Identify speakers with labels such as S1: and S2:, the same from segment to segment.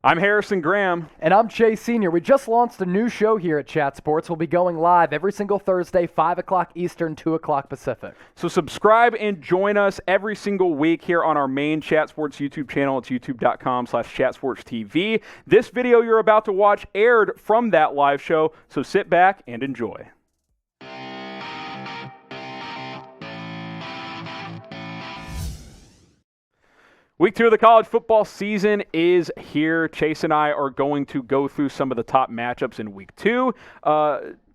S1: I'm Harrison Graham.
S2: And I'm Chase Sr. We just launched a new show here at Chat Sports. We'll be going live every single Thursday, 5 o'clock Eastern, 2 o'clock Pacific.
S1: So subscribe and join us every single week here on our main Chat Sports YouTube channel. It's youtube.com/chatsportstv. This video you're about to watch aired from that live show, so sit back and enjoy. Week 2 of the college football season is here. Chase and I are going to go through some of the top matchups in Week 2,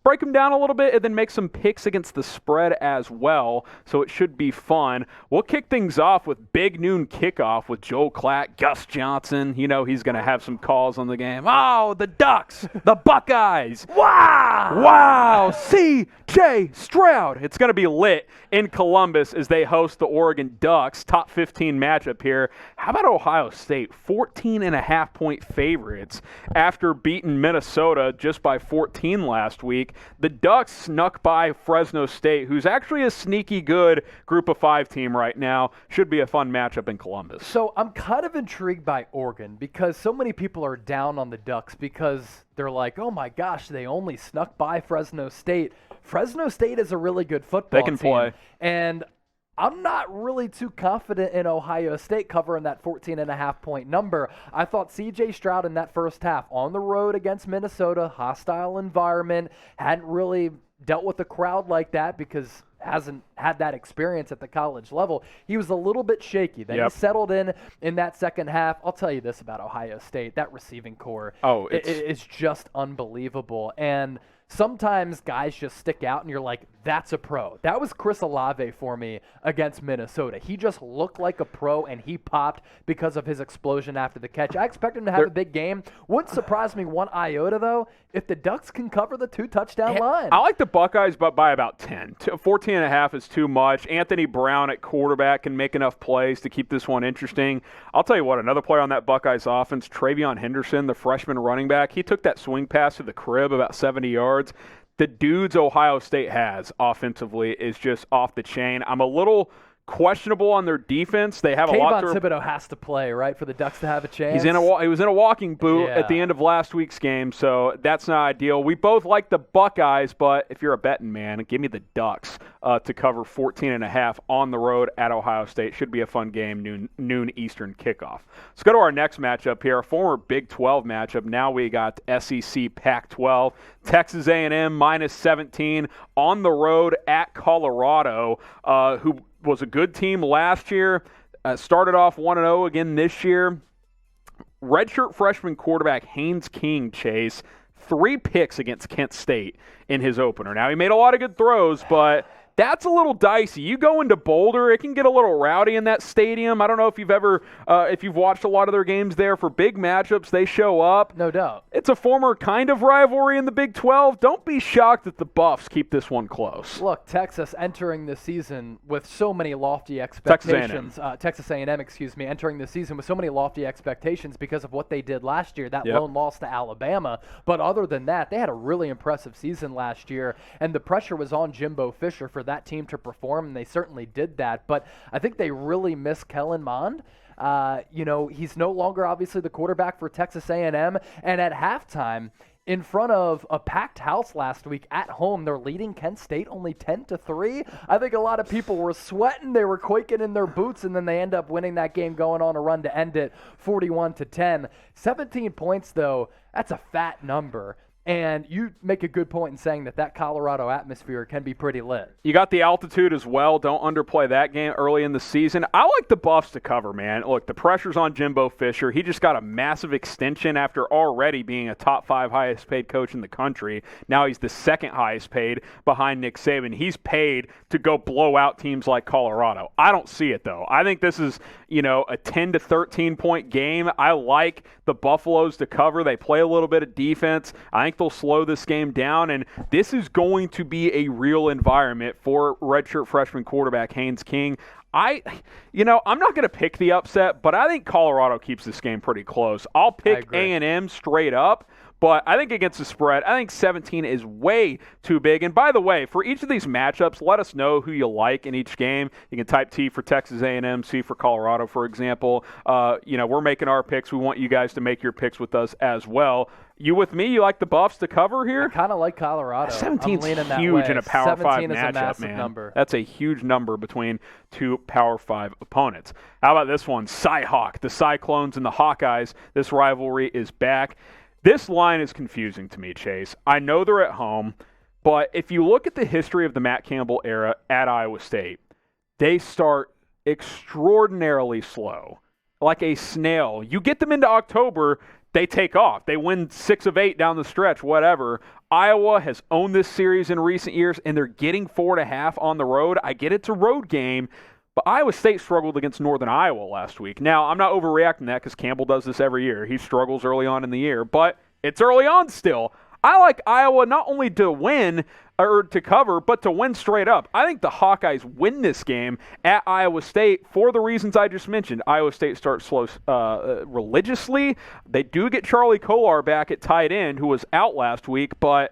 S1: break them down a little bit, and then make some picks against the spread as well, so it should be fun. We'll kick things off with big noon kickoff with Joe Klatt, Gus Johnson. You know he's going to have some calls on the game. Oh, the Ducks, the Buckeyes. Wow! Wow! C.J. Stroud. It's going to be lit in Columbus as they host the Oregon Ducks. Top 15 matchup here. How about Ohio State? 14.5-point favorites after beating Minnesota just by 14 last week. The Ducks snuck by Fresno State, who's actually a sneaky good Group of 5 team right now. Should be a fun matchup in Columbus.
S2: So I'm kind of intrigued by Oregon because so many people are down on the Ducks because they're like, oh my gosh, they only snuck by Fresno State. Fresno State is a really good football team.
S1: They can play.
S2: And I'm not really too confident in Ohio State covering that 14.5-point number. I thought C.J. Stroud in that first half on the road against Minnesota, hostile environment, hadn't really dealt with a crowd like that because hasn't had that experience at the college level. He was a little bit shaky. Then he settled in that second half. I'll tell you this about Ohio State. That receiving core it's just unbelievable. And sometimes guys just stick out and you're like, that's a pro. That was Chris Olave for me against Minnesota. He just looked like a pro, and he popped because of his explosion after the catch. I expect him to have a big game. Wouldn't surprise me one iota, though, if the Ducks can cover the 2-touchdown line.
S1: I like the Buckeyes, but by about 10. 14.5 is too much. Anthony Brown at quarterback can make enough plays to keep this one interesting. I'll tell you what, another player on that Buckeyes offense, Travion Henderson, the freshman running back, he took that swing pass to the crib about 70 yards. The dudes Ohio State has offensively is just off the chain. I'm a little questionable on their defense. They have a lot to...
S2: Thibodeau has to play, right, for the Ducks to have a chance?
S1: He was in a walking boot at the end of last week's game, so that's not ideal. We both like the Buckeyes, but if you're a betting man, give me the Ducks to cover 14.5 on the road at Ohio State. Should be a fun game, noon Eastern kickoff. Let's go to our next matchup here, a former Big 12 matchup. Now we got SEC Pac-12. Texas A&M -17 on the road at Colorado, who was a good team last year, started off 1-0 again this year. Redshirt freshman quarterback Haynes King, Chase, 3 picks against Kent State in his opener. Now, he made a lot of good throws, but that's a little dicey. You go into Boulder, it can get a little rowdy in that stadium. I don't know if you've ever, if you've watched a lot of their games there. For big matchups, they show up.
S2: No doubt.
S1: It's a former kind of rivalry in the Big 12. Don't be shocked that the Buffs keep this one close.
S2: Look, Texas entering the season with so many lofty expectations. Texas A&M, excuse me, entering the season with so many lofty expectations because of what they did last year, that lone loss to Alabama. But other than that, they had a really impressive season last year, and the pressure was on Jimbo Fisher for that team to perform, and they certainly did that. But I think they really miss Kellen Mond. He's no longer obviously the quarterback for Texas A&M, and at halftime, in front of a packed house last week at home, they're leading Kent State only 10-3. I think a lot of people were sweating. They were quaking in their boots, and then they end up winning that game, going on a run to end it 41-10. 17 points, though, that's a fat number. And you make a good point in saying that Colorado atmosphere can be pretty lit.
S1: You got the altitude as well. Don't underplay that game early in the season. I like the Buffs to cover, man. Look, the pressure's on Jimbo Fisher. He just got a massive extension after already being a top 5 highest paid coach in the country. Now he's the second highest paid behind Nick Saban. He's paid to go blow out teams like Colorado. I don't see it, though. I think this is, a 10 to 13 point game. I like the Buffaloes to cover. They play a little bit of defense. I think they'll slow this game down, and this is going to be a real environment for redshirt freshman quarterback Haynes King. I'm not going to pick the upset, but I think Colorado keeps this game pretty close. I'll pick A&M straight up, But I think against the spread, I think 17 is way too big. And by the way, for each of these matchups, let us know who you like in each game. You can type T for Texas A&M, C for Colorado, for example. We're making our picks. We want you guys to make your picks with us as well. You with me? You like the Buffs to cover here?
S2: I kind of like Colorado.
S1: 17 is huge in a Power 5 matchup, man.
S2: Number.
S1: That's a huge number between two Power 5 opponents. How about this one? Cy-Hawk, the Cyclones and the Hawkeyes. This rivalry is back. This line is confusing to me, Chase. I know they're at home, but if you look at the history of the Matt Campbell era at Iowa State, they start extraordinarily slow, like a snail. You get them into October, they take off. They win 6 of 8 down the stretch, whatever. Iowa has owned this series in recent years, and they're getting 4.5 on the road. I get it's a road game, but Iowa State struggled against Northern Iowa last week. Now, I'm not overreacting to that because Campbell does this every year. He struggles early on in the year, but it's early on still. I like Iowa not only to win or to cover, but to win straight up. I think the Hawkeyes win this game at Iowa State for the reasons I just mentioned. Iowa State starts slow religiously. They do get Charlie Kolar back at tight end, who was out last week, but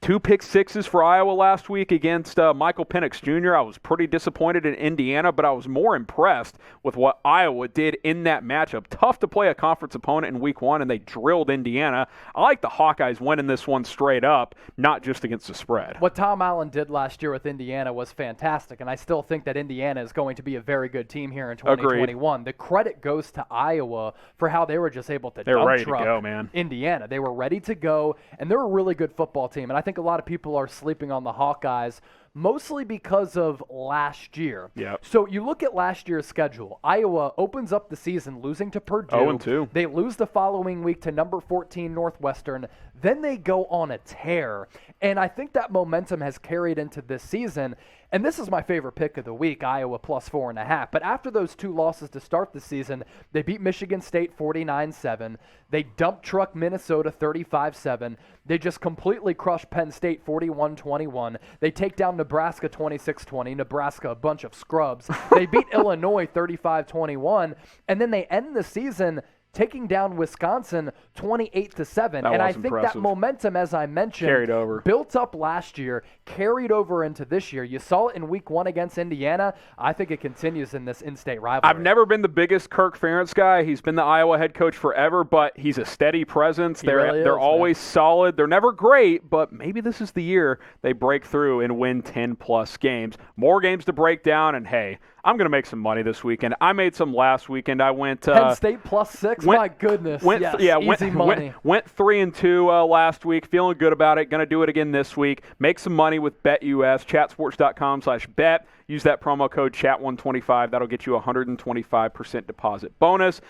S1: 2 pick sixes for Iowa last week against Michael Penix Jr. I was pretty disappointed in Indiana, but I was more impressed with what Iowa did in that matchup. Tough to play a conference opponent in week 1, and they drilled Indiana. I like the Hawkeyes winning this one straight up, not just against the spread.
S2: What Tom Allen did last year with Indiana was fantastic, and I still think that Indiana is going to be a very good team here in 2021. Agreed. The credit goes to Iowa for how they were just able to dump truck Indiana. They were ready to go, and they're a really good football team, and I think a lot of people are sleeping on the Hawkeyes, mostly because of last year.
S1: Yep.
S2: So you look at last year's schedule. Iowa opens up the season losing to Purdue.
S1: 0-2.
S2: They lose the following week to number 14 Northwestern. Then they go on a tear. And I think that momentum has carried into this season. And this is my favorite pick of the week, Iowa plus 4.5. But after those 2 losses to start the season, they beat Michigan State 49-7. They dump truck Minnesota 35-7. They just completely crush Penn State 41-21. They take down Nebraska 26-20. Nebraska, a bunch of scrubs. They beat Illinois 35-21. And then they end the season taking down Wisconsin 28-7. And I think that momentum, as I mentioned,
S1: carried over,
S2: built up last year, carried over into this year. You saw it in week 1 against Indiana. I think it continues in this in-state rivalry.
S1: I've never been the biggest Kirk Ferentz guy. He's been the Iowa head coach forever, but he's a steady presence. They're always solid. They're never great, but maybe this is the year they break through and win 10-plus games. More games to break down, and hey, I'm going to make some money this weekend. I made some last weekend. I went
S2: Penn State plus 6. My goodness. Easy money.
S1: Went 3-2 last week. Feeling good about it. Going to do it again this week. Make some money with BetUS. Chatsports.com/bet. Use that promo code CHAT125. That'll get you a 125% deposit bonus.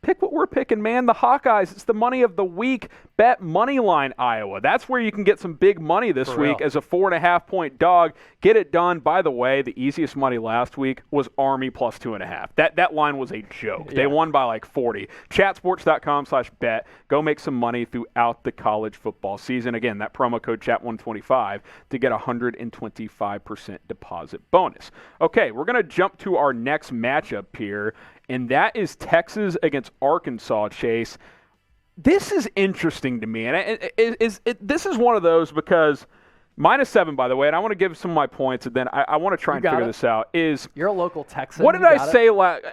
S1: Pick what we're picking, man. The Hawkeyes, it's the money of the week. Bet Moneyline Iowa. That's where you can get some big money this week as a 4.5-point dog. Get it done. By the way, the easiest money last week was Army plus 2.5. That line was a joke. They won by like 40. Chatsports.com/bet. Go make some money throughout the college football season. Again, that promo code CHAT125 to get a 125% deposit bonus. Okay, we're going to jump to our next matchup here, and that is Texas against Arkansas, Chase. This is interesting to me, and this is one of those because -7, by the way, and I want to give some of my points, and then I want to try and figure this out.
S2: You're a local Texan.
S1: What did I say?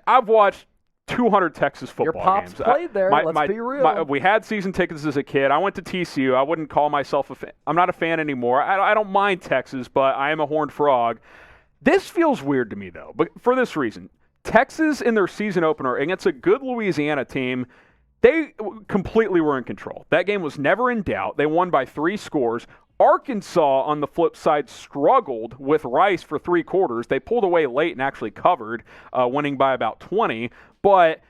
S1: I've watched 200 Texas football games.
S2: Your pops played there, let's be real.
S1: We had season tickets as a kid. I went to TCU. I wouldn't call myself a fan. I'm not a fan anymore. I don't mind Texas, but I am a Horned Frog. This feels weird to me, though, but for this reason. Texas in their season opener against a good Louisiana team, they completely were in control. That game was never in doubt. They won by 3 scores. Arkansas, on the flip side, struggled with Rice for 3 quarters. They pulled away late and actually covered, winning by about 20. But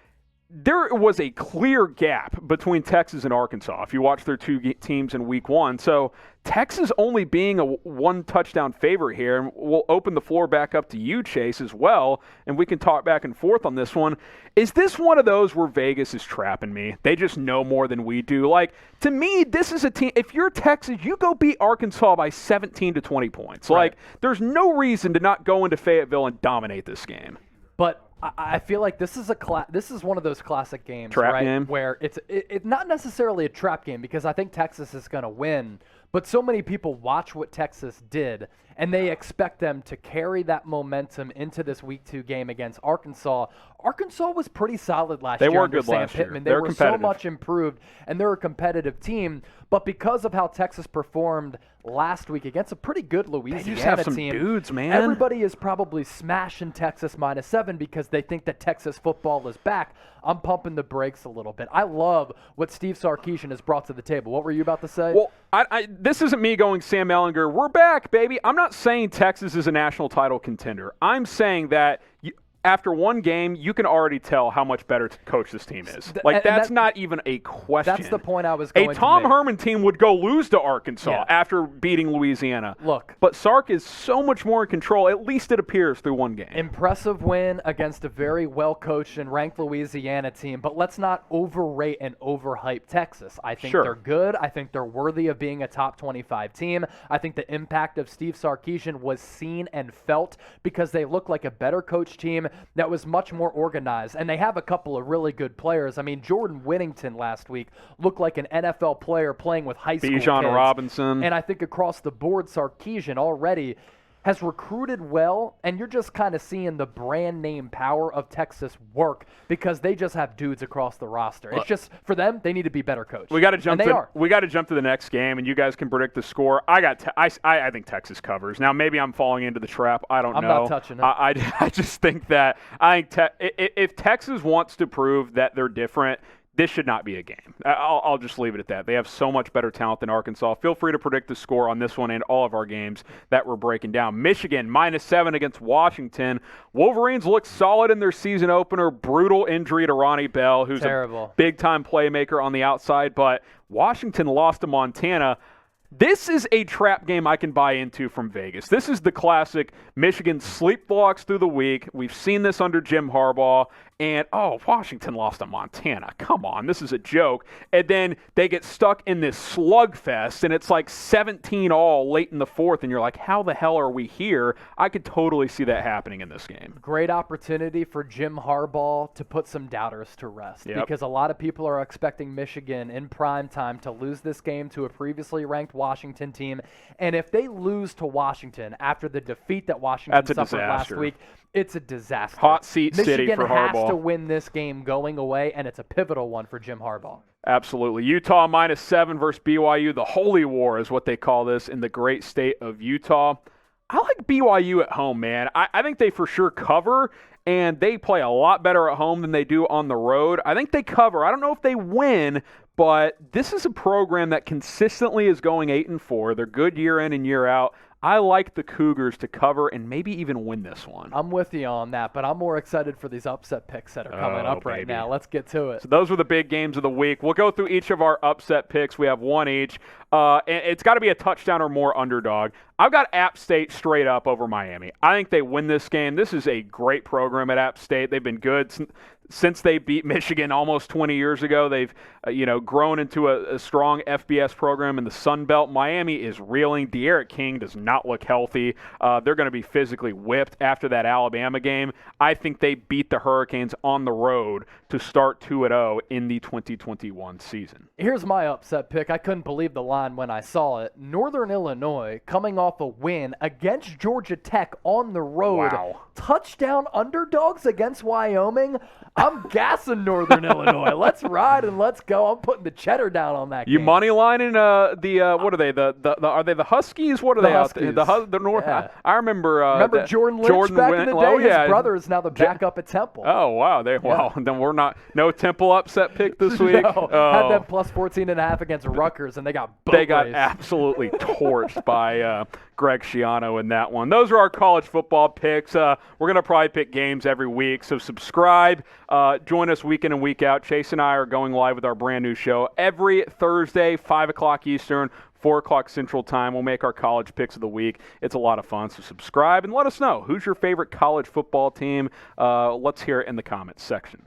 S1: there was a clear gap between Texas and Arkansas if you watch their 2 teams in week 1. So Texas only being a 1-touchdown favorite here, and we'll open the floor back up to you, Chase, as well, and we can talk back and forth on this one. Is this one of those where Vegas is trapping me? They just know more than we do. Like, to me, this is a team, if you're Texas, you go beat Arkansas by 17 to 20 points. Right. Like, there's no reason to not go into Fayetteville and dominate this game.
S2: But I feel like this is this is one of those classic games,
S1: trap
S2: right?
S1: game?
S2: Where it's not necessarily a trap game because I think Texas is going to win, but so many people watch what Texas did and they expect them to carry that momentum into this Week 2 game against Arkansas. Arkansas was pretty solid last year.
S1: They were
S2: under
S1: good
S2: Sam
S1: last year.
S2: Pittman. They were so much improved, and they're a competitive team. But because of how Texas performed last week against a pretty good Louisiana
S1: team, they just have some
S2: team,
S1: dudes, man.
S2: Everybody is probably smashing Texas -7 because they think that Texas football is back. I'm pumping the brakes a little bit. I love what Steve Sarkisian has brought to the table. What were you about to say?
S1: Well, this isn't me going Sam Ehlinger. We're back, baby. I'm not saying Texas is a national title contender. I'm saying that after one game, you can already tell how much better coach this team is. That's not even a question.
S2: That's the point I was going to make.
S1: A Tom Herman team would go lose to Arkansas after beating Louisiana.
S2: Look.
S1: But Sark is so much more in control, at least it appears, through one game.
S2: Impressive win against a very well-coached and ranked Louisiana team, but let's not overrate and overhype Texas. I think they're good. I think they're worthy of being a top 25 team. I think the impact of Steve Sarkisian was seen and felt because they look like a better coach team that was much more organized, and they have a couple of really good players. I mean, Jordan Whittington last week looked like an NFL player playing with high school kids.
S1: Bijan Robinson.
S2: And I think across the board, Sarkisian already has recruited well, and you're just kind of seeing the brand name power of Texas work because they just have dudes across the roster. It's just, for them, they need to be better coached.
S1: We got to jump.
S2: We
S1: got to jump to the next game, and you guys can predict the score. I think Texas covers. Now maybe I'm falling into the trap. I don't know.
S2: I'm not touching it.
S1: I just think that if Texas wants to prove that they're different, this should not be a game. I'll just leave it at that. They have so much better talent than Arkansas. Feel free to predict the score on this one and all of our games that we're breaking down. Michigan, -7 against Washington. Wolverines look solid in their season opener. Brutal injury to Ronnie Bell, who's a big-time playmaker on the outside. But Washington lost to Montana. This is a trap game I can buy into from Vegas. This is the classic Michigan sleepwalks through the week. We've seen this under Jim Harbaugh. And, Washington lost to Montana. Come on, this is a joke. And then they get stuck in this slugfest, and it's like 17-all late in the fourth, and you're like, how the hell are we here? I could totally see that happening in this game.
S2: Great opportunity for Jim Harbaugh to put some doubters to rest because a lot of people are expecting Michigan in prime time to lose this game to a previously ranked Washington team. And if they lose to Washington after the defeat that Washington suffered last week, it's a disaster.
S1: Hot seat city for Harbaugh.
S2: Michigan has to win this game going away, and it's a pivotal one for Jim Harbaugh.
S1: Absolutely. Utah -7 versus BYU. The Holy War is what they call this in the great state of Utah. I like BYU at home, man. I think they for sure cover, and they play a lot better at home than they do on the road. I think they cover. I don't know if they win, but this is a program that consistently is going 8-4. They're good year in and year out. I like the Cougars to cover and maybe even win this one.
S2: I'm with you on that, but I'm more excited for these upset picks that are coming up right now. Let's get to it.
S1: So those were the big games of the week. We'll go through each of our upset picks. We have one each. And it's got to be a touchdown or more underdog. I've got App State straight up over Miami. I think they win this game. This is a great program at App State. They've been good since they beat Michigan almost 20 years ago. They've grown into a strong FBS program in the Sun Belt. Miami is reeling. De'Aaron King does not look healthy. They're going to be physically whipped after that Alabama game. I think they beat the Hurricanes on the road to start 2-0 in the 2021 season.
S2: Here's my upset pick. I couldn't believe the line when I saw it. Northern Illinois coming off a win against Georgia Tech on the road.
S1: Wow.
S2: Touchdown underdogs against Wyoming. I'm gassing Northern Illinois. Let's ride and let's go. I'm putting the cheddar down on that game.
S1: You money lining what are they? Are they the Huskies? What are they
S2: Huskies.
S1: out there? The North. Yeah. I remember.
S2: Remember Jordan Lynch back in the day? His brother is now the backup at Temple.
S1: Oh wow! Then we're not no Temple upset pick this week.
S2: No, had them plus 14.5 against Rutgers, and they got
S1: absolutely torched by Greg Schiano in that one. Those are our college football picks. We're gonna probably pick games every week, so subscribe. Join us week in and week out. Chase and I are going live with our brand new show every Thursday, 5 o'clock Eastern, 4 o'clock Central Time. We'll make our college picks of the week. It's a lot of fun, so subscribe and let us know. Who's your favorite college football team? Let's hear it in the comments section.